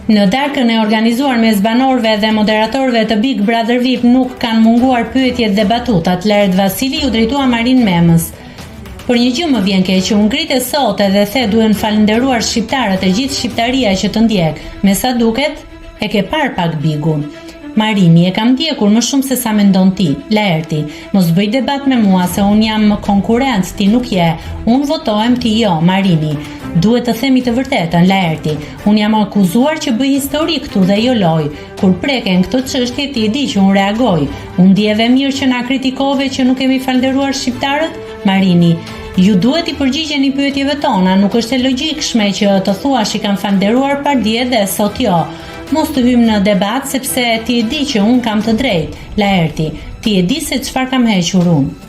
Në darkën e organizuar mes banorëve dhe moderatorëve të Big Brother VIP nuk kanë munguar pyetjet dhe batutat. Lart Vasili u drejtua Marin Memës. Por një gjë më vjen keq që u ngritë sot edhe the duhen falënderuar shqiptarët e gjithë shqiptaria që të ndjek. Me sa duket, e ke parë pak Bigun. Marini, e kam ndjekur më shumë se sa mendon ti. Laerti, mos bëj debat me mua se un jam konkurrent, ti nuk je. Un votohem, ti jo. Marini, duhet të themi të vërtetën, Laerti. Un jam akuzuar që bëj histori këtu dhe jo loj. Kur preken këtë çështje ti e di që un reagoj. Un ndjeve mirë që na kritikove që nuk kemi falënderuar shqiptarët. Marini, ju duhet i përgjigjeni pyetjeve tona, nuk është e logjikshme që të thuash i kanë falënderuar Pardie dhe sot jo. Mos të hymë në debat sepse ti e di që unë kam të drejtë. Laerti, ti e di se çfarë kam hequr unë.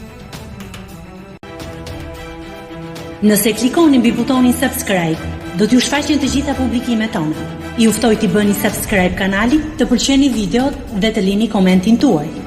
Nëse klikoni mbi butonin subscribe, do t'ju shfaqen të gjitha publikimet tona. Ju ftoj t'i bëni subscribe kanalit, të pëlqeni videot dhe të lini komentin tuaj.